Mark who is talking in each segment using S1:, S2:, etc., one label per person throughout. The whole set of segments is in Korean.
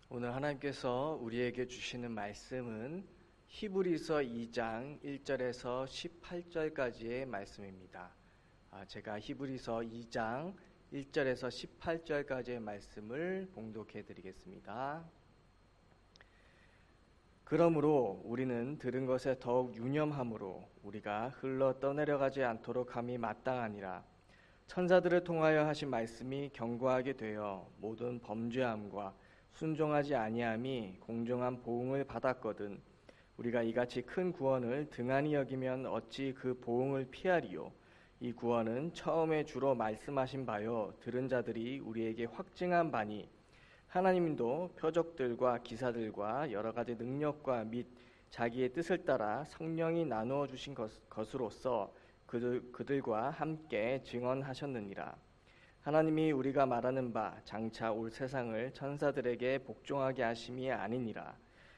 S1: 오늘 하나님께서 우리에게 주시는 말씀은 히브리서 2장 1절에서 18절까지의 말씀입니다. 제가 히브리서 2장 1절에서 18절까지의 말씀을 봉독해 드리겠습니다. 그러므로 우리는 들은 것에 더욱 유념함으로 우리가 흘러 떠내려가지 않도록 함이 마땅하니라. 천사들을 통하여 하신 말씀이 견고하게 되어 모든 범죄함과 순종하지 아니함이 공정한 보응을 받았거든. 우리가 이같이 큰 구원을 등한히 여기면 어찌 그 보응을 피하리요. 이 구원은 처음에 주로 말씀하신 바요 들은 자들이 우리에게 확증한 바니, 하나님도 표적들과 기사들과 여러 가지 능력과 및 자기의 뜻을 따라 성령이 나누어 주신 것으로서 그들과 함께 증언하셨느니라. 하나님이 우리가 말하는 바 장차 올 세상을 천사들에게 복종하게 하심이 아니니라.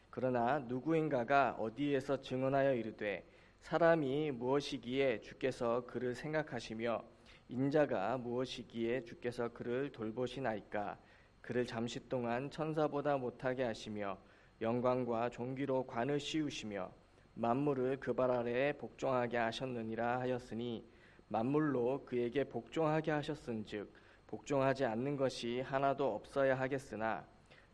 S1: 그러나 누구인가가 어디에서 증언하여 이르되 사람이 무엇이기에 주께서 그를 생각하시며 인자가 무엇이기에 주께서 그를 돌보시나이까. 그를 잠시 동안 천사보다 못하게 하시며 영광과 존귀로 관을 씌우시며 만물을 그 발 아래에 복종하게 하셨느니라 하였으니, 만물로 그에게 복종하게 하셨은즉 복종하지 않는 것이 하나도 없어야 하겠으나,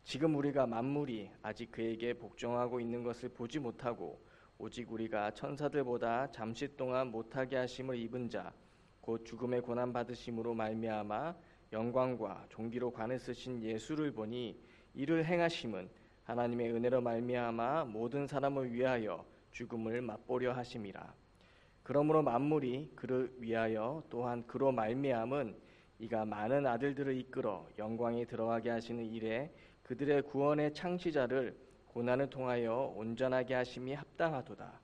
S1: 지금 우리가 만물이 아직 그에게 복종하고 있는 것을 보지 못하고 오직 우리가 천사들보다 잠시 동안 못하게 하심을 입은 자 곧 죽음의 고난 받으심으로 말미암아 영광과 존귀로 관을 쓰신 예수를 보니, 이를 행하심은 하나님의 은혜로 말미암아 모든 사람을 위하여 죽음을 맛보려 하심이라. 그러므로 만물이 그를 위하여 또한 그로 말미암은 이가 많은 아들들을 이끌어 영광에 들어가게 하시는 일에 그들의 구원의 창시자를 고난을 통하여 온전하게 하심이 합당하도다.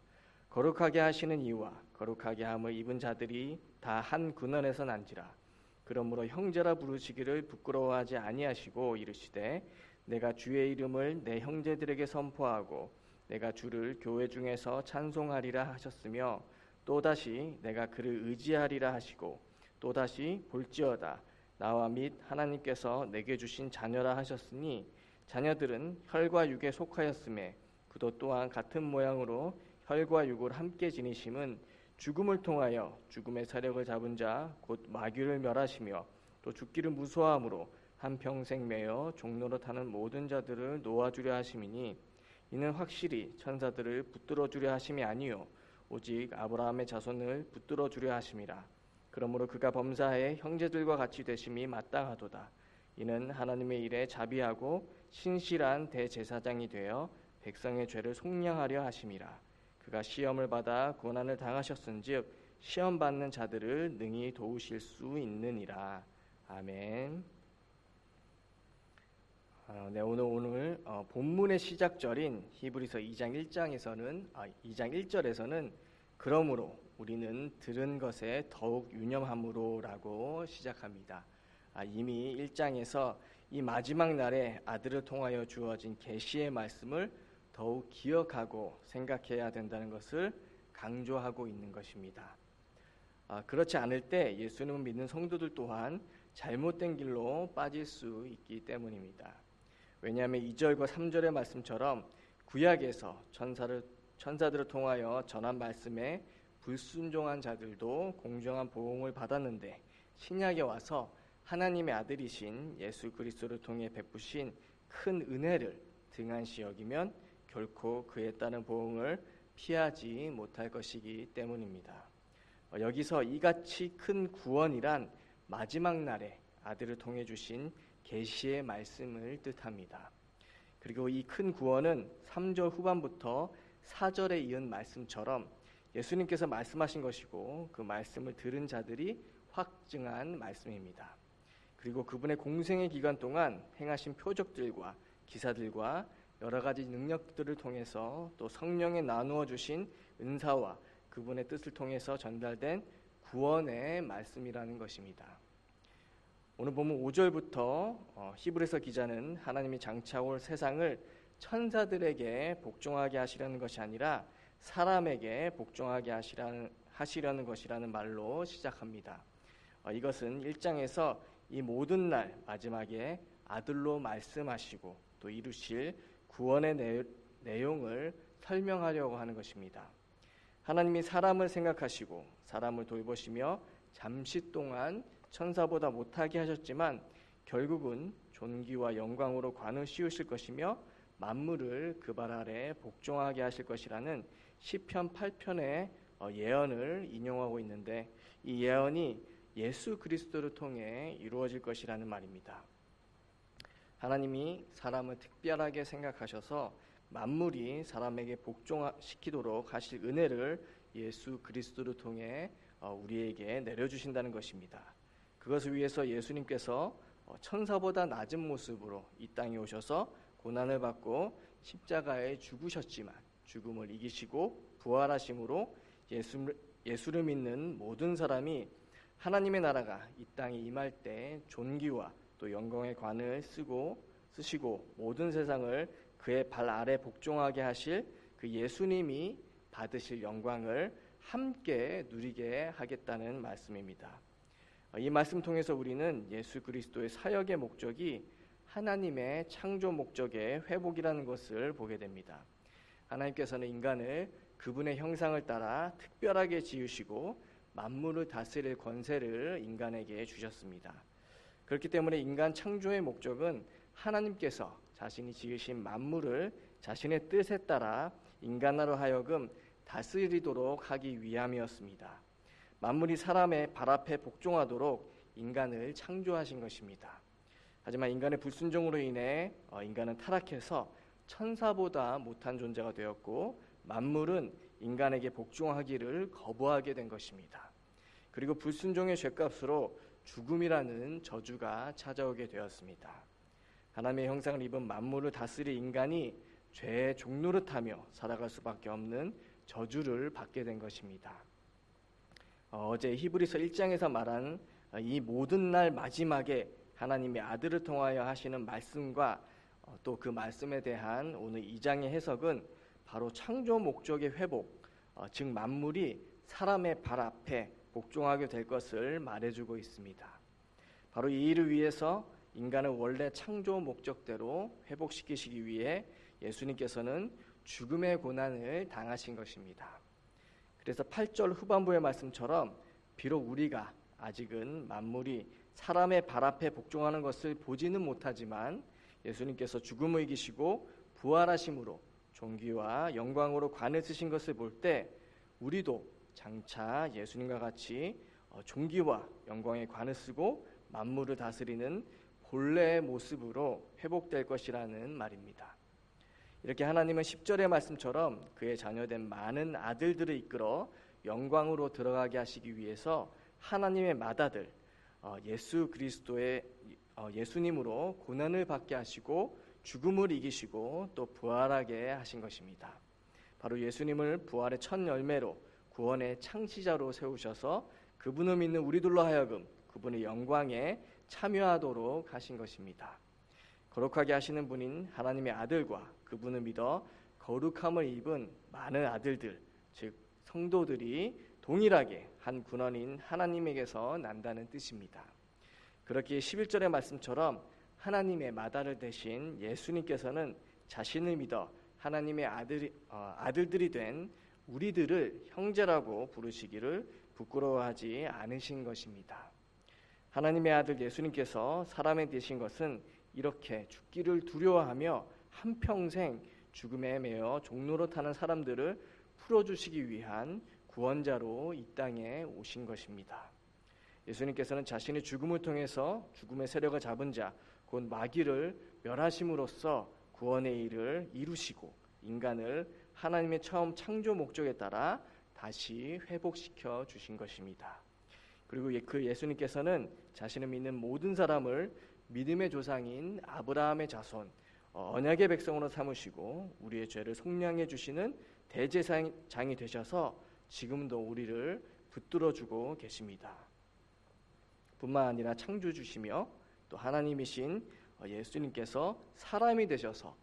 S1: 거룩하게 하시는 이와 거룩하게 함을 입은 자들이 다 한 근원에서 난지라. 그러므로 형제라 부르시기를 부끄러워하지 아니하시고 이르시되, 내가 주의 이름을 내 형제들에게 선포하고 내가 주를 교회 중에서 찬송하리라 하셨으며, 또다시 내가 그를 의지하리라 하시고 또다시 볼지어다 나와 및 하나님께서 내게 주신 자녀라 하셨으니, 자녀들은 혈과 육에 속하였음에 그도 또한 같은 모양으로 혈과 육을 함께 지니심은 죽음을 통하여 죽음의 세력을 잡은 자 곧 마귀를 멸하시며 또 죽기를 무서워함으로 한평생 매여 종로로 타는 모든 자들을 놓아주려 하심이니, 이는 확실히 천사들을 붙들어 주려 하심이 아니요 오직 아브라함의 자손을 붙들어 주려 하심이라. 그러므로 그가 범사에 형제들과 같이 되심이 마땅하도다. 이는 하나님의 일에 자비하고 신실한 대제사장이 되어 백성의 죄를 속량하려 하심이라. 그가 시험을 받아 고난을 당하셨은즉 시험 받는 자들을 능히 도우실 수 있느니라. 아멘. 오늘 본문의 시작절인 히브리서 2장 1절에서는 그러므로 우리는 들은 것에 더욱 유념함으로라고 시작합니다. 이미 1장에서 이 마지막 날에 아들을 통하여 주어진 계시의 말씀을 더욱 기억하고 생각해야 된다는 것을 강조하고 있는 것입니다. 그렇지 않을 때 예수님을 믿는 성도들 또한 잘못된 길로 빠질 수 있기 때문입니다. 왜냐하면 2절과 3절의 말씀처럼 구약에서 천사들을 통하여 전한 말씀에 불순종한 자들도 공정한 보응을 받았는데, 신약에 와서 하나님의 아들이신 예수 그리스도를 통해 베푸신 큰 은혜를 등한시 여기면 결코 그에 따른 보응을 피하지 못할 것이기 때문입니다. 여기서 이같이 큰 구원이란 마지막 날에 아들을 통해 주신 계시의 말씀을 뜻합니다. 그리고 이 큰 구원은 3절 후반부터 4절에 이은 말씀처럼 예수님께서 말씀하신 것이고 그 말씀을 들은 자들이 확증한 말씀입니다. 그리고 그분의 공생의 기간 동안 행하신 표적들과 기사들과 여러 가지 능력들을 통해서 또 성령에 나누어 주신 은사와 그분의 뜻을 통해서 전달된 구원의 말씀이라는 것입니다. 오늘 보면 5절부터 히브리서 기자는 하나님이 장차 올 세상을 천사들에게 복종하게 하시려는 것이 아니라 사람에게 복종하게 하시려는 것이라는 말로 시작합니다. 이것은 1장에서 이 모든 날 마지막에 아들로 말씀하시고 또 이루실 구원의 내용을 설명하려고 하는 것입니다. 하나님이 사람을 생각하시고 사람을 돌보시며 잠시 동안 천사보다 못하게 하셨지만 결국은 존귀와 영광으로 관을 씌우실 것이며 만물을 그 발 아래 복종하게 하실 것이라는 시편 8편의 예언을 인용하고 있는데, 이 예언이 예수 그리스도를 통해 이루어질 것이라는 말입니다. 하나님이 사람을 특별하게 생각하셔서 만물이 사람에게 복종시키도록 하실 은혜를 예수 그리스도를 통해 우리에게 내려주신다는 것입니다. 그것을 위해서 예수님께서 천사보다 낮은 모습으로 이 땅에 오셔서 고난을 받고 십자가에 죽으셨지만 죽음을 이기시고 부활하심으로 예수를 믿는 모든 사람이 하나님의 나라가 이 땅에 임할 때 존귀와 또 영광의 관을 쓰시고 모든 세상을 그의 발 아래 복종하게 하실 그 예수님이 받으실 영광을 함께 누리게 하겠다는 말씀입니다. 이 말씀 통해서 우리는 예수 그리스도의 사역의 목적이 하나님의 창조 목적의 회복이라는 것을 보게 됩니다. 하나님께서는 인간을 그분의 형상을 따라 특별하게 지으시고 만물을 다스릴 권세를 인간에게 주셨습니다. 그렇기 때문에 인간 창조의 목적은 하나님께서 자신이 지으신 만물을 자신의 뜻에 따라 인간으로 하여금 다스리도록 하기 위함이었습니다. 만물이 사람의 발 앞에 복종하도록 인간을 창조하신 것입니다. 하지만 인간의 불순종으로 인해 인간은 타락해서 천사보다 못한 존재가 되었고 만물은 인간에게 복종하기를 거부하게 된 것입니다. 그리고 불순종의 죄값으로 죽음이라는 저주가 찾아오게 되었습니다. 하나님의 형상을 입은 만물을 다스릴 인간이 죄의 종노릇하며 살아갈 수밖에 없는 저주를 받게 된 것입니다. 어제 히브리서 1장에서 말한 이 모든 날 마지막에 하나님의 아들을 통하여 하시는 말씀과 또 그 말씀에 대한 오늘 2장의 해석은 바로 창조 목적의 회복, 즉 만물이 사람의 발 앞에 복종하게 될 것을 말해주고 있습니다. 바로 이 일을 위해서 인간을 원래 창조 목적대로 회복시키시기 위해 예수님께서는 죽음의 고난을 당하신 것입니다. 그래서 8절 후반부의 말씀처럼 비록 우리가 아직은 만물이 사람의 발 앞에 복종하는 것을 보지는 못하지만 예수님께서 죽음을 이기시고 부활하심으로 존귀와 영광으로 관을 쓰신 것을 볼 때 우리도 장차 예수님과 같이 존귀와 영광의 관을 쓰고 만물을 다스리는 본래의 모습으로 회복될 것이라는 말입니다. 이렇게 하나님은 10절의 말씀처럼 그의 자녀된 많은 아들들을 이끌어 영광으로 들어가게 하시기 위해서 하나님의 맏아들 예수 그리스도의 예수님으로 고난을 받게 하시고 죽음을 이기시고 또 부활하게 하신 것입니다. 바로 예수님을 부활의 첫 열매로 구원의 창시자로 세우셔서 그분을 믿는 우리들로 하여금 그분의 영광에 참여하도록 하신 것입니다. 거룩하게 하시는 분인 하나님의 아들과 그분을 믿어 거룩함을 입은 많은 아들들, 즉 성도들이 동일하게 한 군원인 하나님에게서 난다는 뜻입니다. 그렇기에 11절의 말씀처럼 하나님의 맏아들 대신 예수님께서는 자신을 믿어 하나님의 아들들이 된 우리들을 형제라고 부르시기를 부끄러워하지 않으신 것입니다. 하나님의 아들 예수님께서 사람이 되신 것은 이렇게 죽기를 두려워하며 한평생 죽음에 매여 종노릇하는 사람들을 풀어주시기 위한 구원자로 이 땅에 오신 것입니다. 예수님께서는 자신의 죽음을 통해서 죽음의 세력을 잡은 자, 곧 마귀를 멸하심으로써 구원의 일을 이루시고 인간을 하나님의 처음 창조 목적에 따라 다시 회복시켜 주신 것입니다. 그리고 그 예수님께서는 자신을 믿는 모든 사람을 믿음의 조상인 아브라함의 자손, 언약의 백성으로 삼으시고 우리의 죄를 속량해 주시는 대제사장이 되셔서 지금도 우리를 붙들어주고 계십니다. 뿐만 아니라 창조주시며 또 하나님이신 예수님께서 사람이 되셔서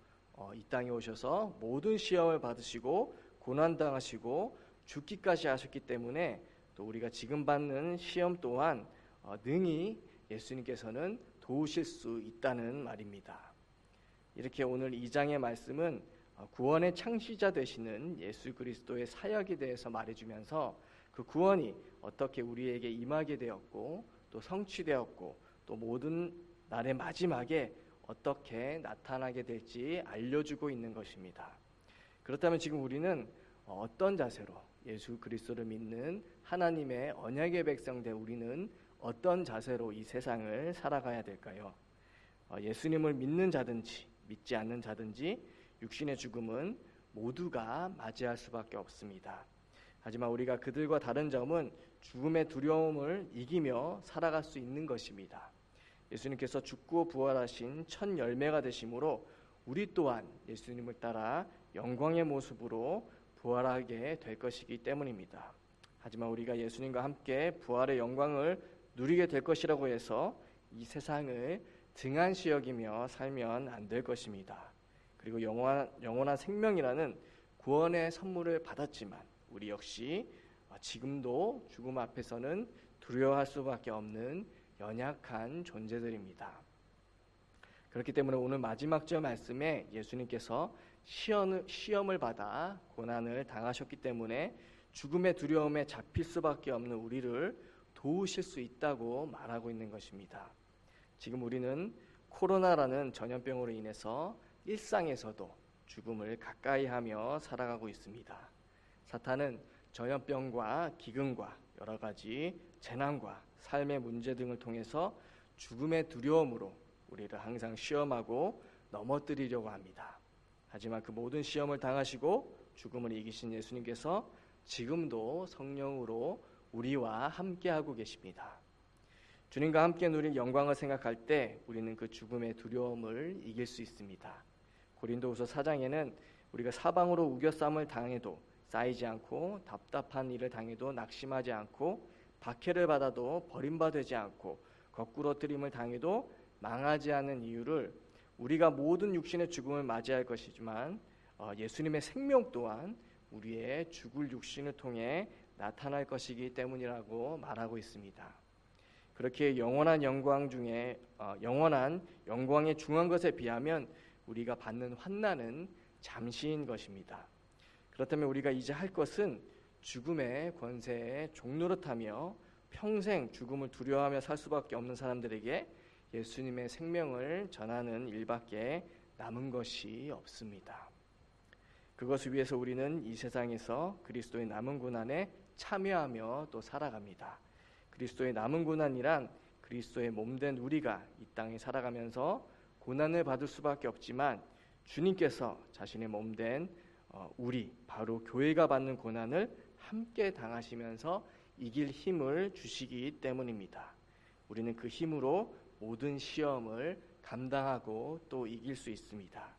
S1: 이 땅에 오셔서 모든 시험을 받으시고 고난당하시고 죽기까지 하셨기 때문에 또 우리가 지금 받는 시험 또한 능히 예수님께서는 도우실 수 있다는 말입니다. 이렇게 오늘 2장의 말씀은 구원의 창시자 되시는 예수 그리스도의 사역에 대해서 말해주면서 그 구원이 어떻게 우리에게 임하게 되었고 또 성취되었고 또 모든 날의 마지막에 어떻게 나타나게 될지 알려주고 있는 것입니다. 그렇다면 지금 우리는 어떤 자세로 예수 그리스도를 믿는 하나님의 언약의 백성된 우리는 어떤 자세로 이 세상을 살아가야 될까요? 예수님을 믿는 자든지 믿지 않는 자든지 육신의 죽음은 모두가 맞이할 수밖에 없습니다. 하지만 우리가 그들과 다른 점은 죽음의 두려움을 이기며 살아갈 수 있는 것입니다. 예수님께서 죽고 부활하신 첫 열매가 되심으로 우리 또한 예수님을 따라 영광의 모습으로 부활하게 될 것이기 때문입니다. 하지만 우리가 예수님과 함께 부활의 영광을 누리게 될 것이라고 해서 이 세상을 등한시 여기며 살면 안 될 것입니다. 그리고 영원한 생명이라는 구원의 선물을 받았지만 우리 역시 지금도 죽음 앞에서는 두려워할 수밖에 없는 연약한 존재들입니다. 그렇기 때문에 오늘 마지막 절 말씀에 예수님께서 시험을 받아 고난을 당하셨기 때문에 죽음의 두려움에 잡힐 수밖에 없는 우리를 도우실 수 있다고 말하고 있는 것입니다. 지금 우리는 코로나라는 전염병으로 인해서 일상에서도 죽음을 가까이 하며 살아가고 있습니다. 사탄은 전염병과 기근과 여러 가지 재난과 삶의 문제 등을 통해서 죽음의 두려움으로 우리를 항상 시험하고 넘어뜨리려고 합니다. 하지만 그 모든 시험을 당하시고 죽음을 이기신 예수님께서 지금도 성령으로 우리와 함께하고 계십니다. 주님과 함께 누린 영광을 생각할 때 우리는 그 죽음의 두려움을 이길 수 있습니다. 고린도후서 4장에는 우리가 사방으로 우겨쌈을 당해도 쌓이지 않고 답답한 일을 당해도 낙심하지 않고 박해를 받아도 버림받지 않고 거꾸로 뜨림을 당해도 망하지 않는 이유를 우리가 모든 육신의 죽음을 맞이할 것이지만 예수님의 생명 또한 우리의 죽을 육신을 통해 나타날 것이기 때문이라고 말하고 있습니다. 그렇게 영원한 영광 중에 영원한 영광에 중한 것에 비하면 우리가 받는 환난은 잠시인 것입니다. 그렇다면 우리가 이제 할 것은 죽음의 권세에 종노릇하며 평생 죽음을 두려워하며 살 수밖에 없는 사람들에게 예수님의 생명을 전하는 일밖에 남은 것이 없습니다. 그것을 위해서 우리는 이 세상에서 그리스도의 남은 고난에 참여하며 또 살아갑니다. 그리스도의 남은 고난이란 그리스도의 몸된 우리가 이 땅에 살아가면서 고난을 받을 수밖에 없지만 주님께서 자신의 몸된 우리 바로 교회가 받는 고난을 함께 당하시면서 이길 힘을 주시기 때문입니다. 우리는 그 힘으로 모든 시험을 감당하고 또 이길 수 있습니다.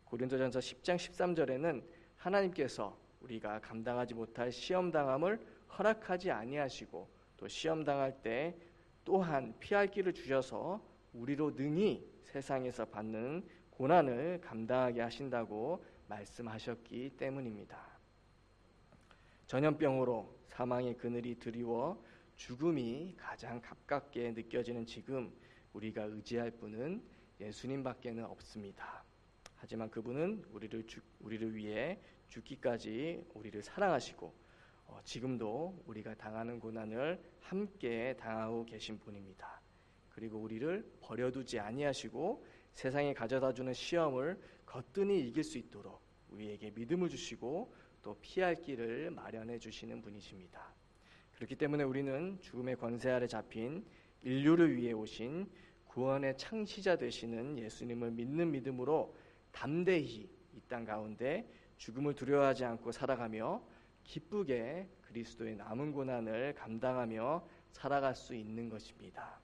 S1: 고린도전서 10장 13절에는 하나님께서 우리가 감당하지 못할 시험 당함을 허락하지 아니하시고 또 시험 당할 때 또한 피할 길을 주셔서 우리로 능히 세상에서 받는 고난을 감당하게 하신다고 말씀하셨기 때문입니다. 전염병으로 사망의 그늘이 드리워 죽음이 가장 가깝게 느껴지는 지금 우리가 의지할 분은 예수님밖에는 없습니다. 하지만 그분은 우리를 위해 죽기까지 우리를 사랑하시고 지금도 우리가 당하는 고난을 함께 당하고 계신 분입니다. 그리고 우리를 버려두지 아니하시고 세상에 가져다주는 시험을 거뜬히 이길 수 있도록 우리에게 믿음을 주시고 또 피할 길을 마련해 주시는 분이십니다. 그렇기 때문에 우리는 죽음의 권세 아래 잡힌 인류를 위해 오신 구원의 창시자 되시는 예수님을 믿는 믿음으로 담대히 이 땅 가운데 죽음을 두려워하지 않고 살아가며 기쁘게 그리스도의 남은 고난을 감당하며 살아갈 수 있는 것입니다.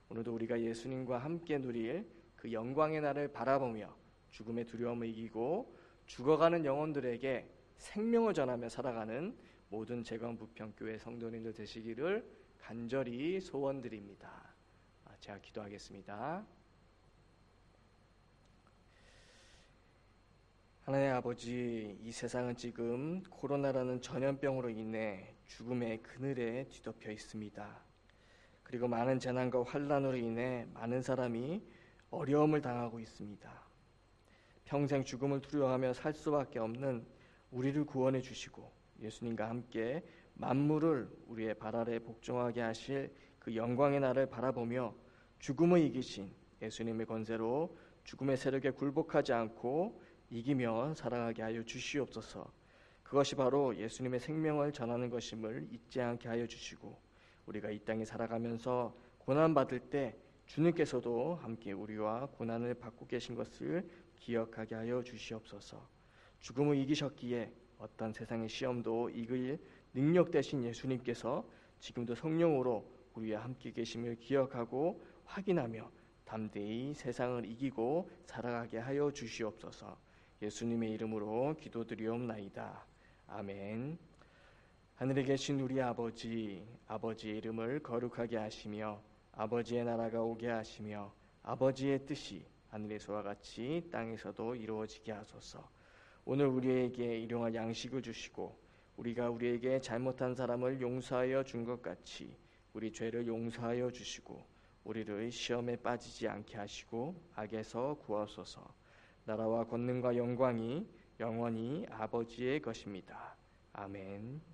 S1: 오늘도 우리가 예수님과 함께 누릴 그 영광의 날을 바라보며 죽음의 두려움을 이기고 죽어가는 영혼들에게 생명을 전하며 살아가는 모든 재건부평교회 성도님들 되시기를 간절히 소원드립니다. 제가 기도하겠습니다. 하나님 아버지, 이 세상은 지금 코로나라는 전염병으로 인해 죽음의 그늘에 뒤덮여 있습니다. 그리고 많은 재난과 환난으로 인해 많은 사람이 어려움을 당하고 있습니다. 평생 죽음을 두려워하며 살 수밖에 없는 우리를 구원해 주시고 예수님과 함께 만물을 우리의 발 아래 복종하게 하실 그 영광의 날을 바라보며 죽음을 이기신 예수님의 권세로 죽음의 세력에 굴복하지 않고 이기며 살아가게 하여 주시옵소서. 그것이 바로 예수님의 생명을 전하는 것임을 잊지 않게 하여 주시고 우리가 이 땅에 살아가면서 고난받을 때 주님께서도 함께 우리와 고난을 받고 계신 것을 기억하게 하여 주시옵소서. 죽음을 이기셨기에 어떤 세상의 시험도 이길 능력 되신 예수님께서 지금도 성령으로 우리와 함께 계심을 기억하고 확인하며 담대히 세상을 이기고 살아가게 하여 주시옵소서. 예수님의 이름으로 기도드리옵나이다. 아멘. 하늘에 계신 우리 아버지, 아버지의 이름을 거룩하게 하시며 아버지의 나라가 오게 하시며 아버지의 뜻이 하늘에서와 같이 땅에서도 이루어지게 하소서. 오늘 우리에게 일용할 양식을 주시고 우리가 우리에게 잘못한 사람을 용서하여 준 것 같이 우리 죄를 용서하여 주시고 우리를 시험에 빠지지 않게 하시고 악에서 구하소서. 나라와 권능과 영광이 영원히 아버지의 것입니다. 아멘.